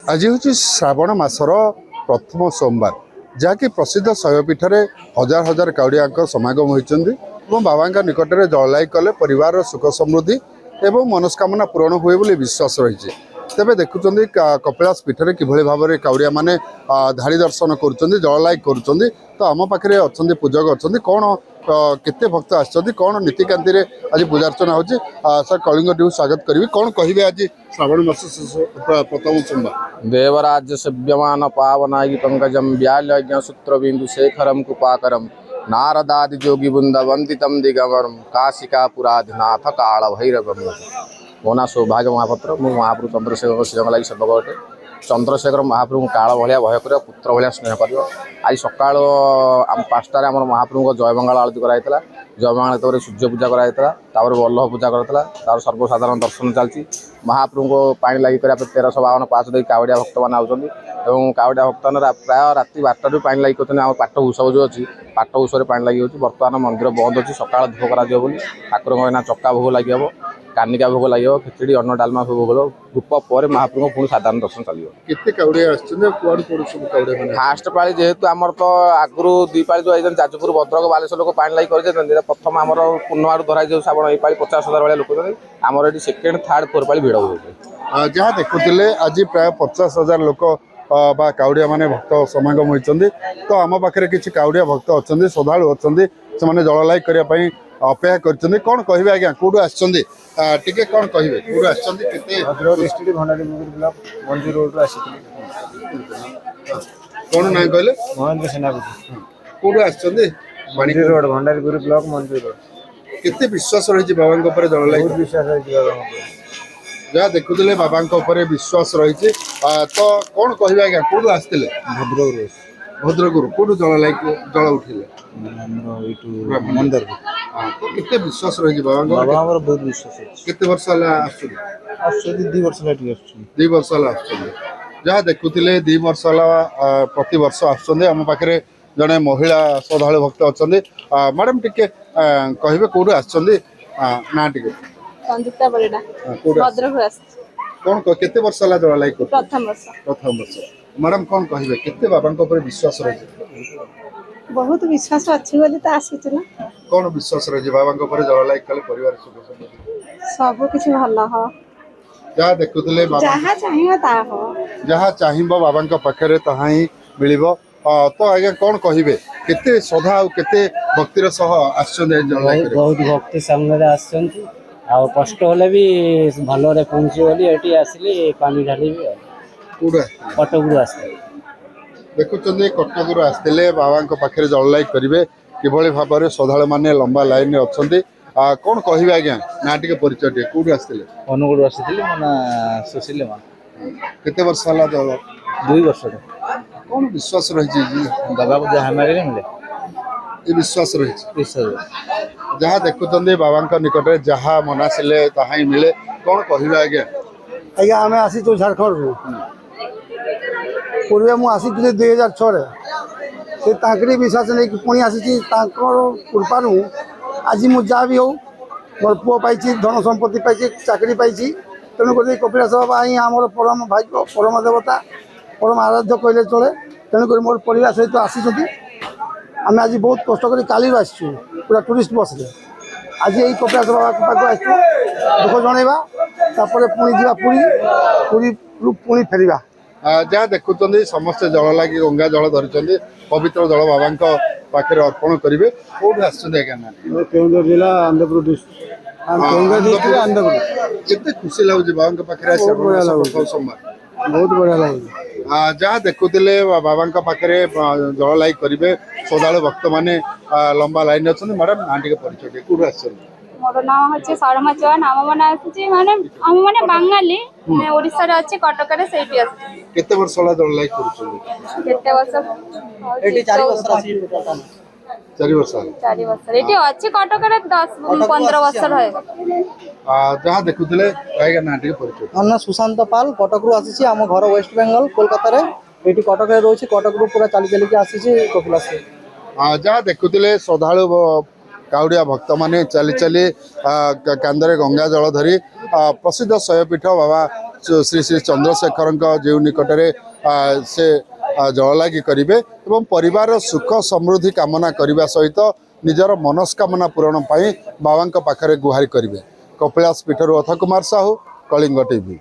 आज हूँ श्रावण मासर प्रथम सोमवार जहाँकि प्रसिद्ध शैवपीठ में हजार हजार काउड़िया समागम होती बाबा निकट में जलाई कले परिवार सुख समृद्धि एवं मनस्कामना पूरण हुए बोली विश्वास रही। तेरे देखुं कपिलास पीठ में किभली भाव में काउड़िया मैंने धाड़ी दर्शन कर जलाई कर तो आम पाखे अच्छा पूजक अच्छा कौन केते भक्त आछंती कौन नीतिकांति आज पूजार्चना होची सर कलिंग न्यूज स्वागत करी कौन कहिबे आज श्रावण मास प्रथम सोमवार देवराज्य सेव्यमान पावनायि पंकजम व्याल्यज्ञ सूत्र बिंदु शेखरम कृपाकरम नारदादि जोगी वृंद वंदितम दिगंबरम काशिकापुराधिनाथ काल भैरवम। मो ना सौभाग्य महापात्र मु महाप्रभु चंद्रशेखर श्रीजंग लगी सेवक अटे। चंद्रशेखर महाप्रभु काल भाया भय कर पुत्र भाया स्नेह कर आज सका 5टार आम महाप्रभु जयमंगल आरती कराइला जयमंगल सूर्य पूजा कराइला वल्लभ पूजा कराइला सर्वसाधारण दर्शन चलती महाप्रभु को पानी लगी 1352 पाँच दे कावड़िया भक्त मैंने आउट कावड़िया भक्त प्राय राति 12 पानी लगी कर पाट उत्सव जो अच्छी पाट उत्सव पानी लगी बर्तमान मंदिर बंद अच्छी सका धूप कर ठाकुर चक्का भोग लगे हम कानिका भोग लगे खिचड़ी अन्न डालमा भोग धूप पर महाप्रभु पुणी साधारण दर्शन चलिए। फास्ट पाली जेहेतु आमर तो आगु दी पाली जो जाजपुर भद्रक बालेश्वर लोक पानी लगी प्रथम आम पूर्णमारू धरा श्रावण ये 50,000 भाई लोक आमर ये सेकेंड थर्ड फोर पाली भिड़ हुए जहाँ देखुले आज प्राय 50,000 लोक बा काउड़िया माने भक्त समागम होती तो आम पाखे किसी काउड़िया भक्त अच्छा श्रद्धालु अच्छा से जललाई करने अपेक्षा कर कौन कहे आज्ञा कौटू आसती कौन कहे कौटू आसती मंजूर रोड कौन ना कहले महेंद्र सेनापति कौटू आसती मंजूर रोड भंडारीपुर ब्लॉक मंजूर रोड केते विश्वास रही बाबा जललाई बहुत विश्वास रही जहाँ देखुले बाबा विश्वास रही तो कौन कहे आज्ञा कौटू आसते भद्रक भद्रकरू कौटू जल उठिले मंदिर तो केते विश्वास रही बाबा बहुत विश्वास केते वर्ष आसुच्छी 2 वर्ष लाइट 2 वर्ष जहाँ देखुले 2 वर्ष प्रति वर्ष आम पाखे जड़े महिला श्रद्धालु भक्त अच्छा मैडम टिके कहे कौटू आसछंदी ना टिके संजुक्ता परिडा भद्रक कौन केते वर्ष जललाई प्रथम वर्ष मैडम कौन कहे केते बाबा विश्वास रही बहुत विश्वास अच्छी बोली तो आसी ना कौन विश्वास रही बाबा जललाई कले परिवार सुख समृद्धि सब किछि भल हो जहाँ देखुले जहाँ चाहिए ता हो जहाँ चाहिए बाबा पाखे तहा ही मिल तो आज्ञा कौन कहे केते श्रद्धा और केते भक्तिर सह जललाई बहुत भक्ति सामने आसछंती आ कष्ट होले भी भलरे पहुंची बोली एटी आसिली पानी ढाली भी कटकरू आसले देखुं कटकरू आसते बाबा पाखे जललाई करेंगे किभली भाव में श्रद्धालु मैंने लंबा लाइन में अच्छा कौन कहे आज्ञा ना टे परिचय टे कौट आसते अनुगुड़ आसी मो ना सुशील केते वर्ष है जल 2 वर्ष कौन विश्वास रही बाबा को जहाँ मारे मिले ये विश्वास रही जहाँ देखुं बाबा निकट में जहाँ मनासिले ताहा ही मिले कौन कहे आज्ञा आज्ञा आम आसी झारखंड पूर्वे मुझे 2006 से ताकरी विश्वास नहीं पुणी आसी कृपा आज मुझे जहाँ भी हो मोर पुओ पाई धन संपत्ति पाई चाकरी पाई तेणुक कपिलास बाबा ही आम परम भाग्य परम देवता परम आराध्य कहले चले तेणुक मोर परिवार सहित आसी आम आज बहुत कष्ट कर काली आसचु पूरा टूरिस्ट बस रे आज यही कपिलास बाबा पाक आसचु दुख जनइबा तापर पुणी जा पुरी पुरी पुणी फेरिबा जहाँ देखुं समस्ते जल लगी गंगा जल धरी पवित्र जल बाबा पाखे अर्पण करेंगे कौट केन्दुझर जिला आंध्रपुर केते खुशी लगुच बाबा पाखे बहुत बढ़िया लगे जहाँ देखुले बाबा पाखे जल लाई करेंगे श्रद्धालु भक्त मैंने लंबा लाइन अच्छा मैडम ना टे परिचय कौट आस मोर नाम हচ্ছে শর্মা চৌহান आम माने आसी माने आम माने बांगाली ओडिसा रे अछि कटक रे सेठी आसी केते वर्ष होला जल लाई करूछन केते वर्ष एटी 4 वर्ष आसी 4 वर्ष एटी अछि कटक रे 10-15 वर्ष रहे जहाँ देखुले आइगा ना टे परिचय अन्ना सुशांत पाल कटक रु आसी आम घर वेस्ट बेंगल कोलकाता रे एटी कटक रे रोछि कटक रु पूरा चली चली के आसी कपिलास जहाँ देखुले श्रद्धालु काउड़िया भक्त माने चली चली कांदरे गंगा जल धरी प्रसिद्ध शैवपीठ बाबा श्री श्री चंद्रशेखर जो निकटरे से जल लागी करेंगे एवं परिवार सुख समृद्धि कामना करने सहित निजर मनस्कामना पूरण पाई बाबा पाखरे गुहारी करेंगे। कपिलास पीठर अथ कुमार साहू, कलिंग टीवी।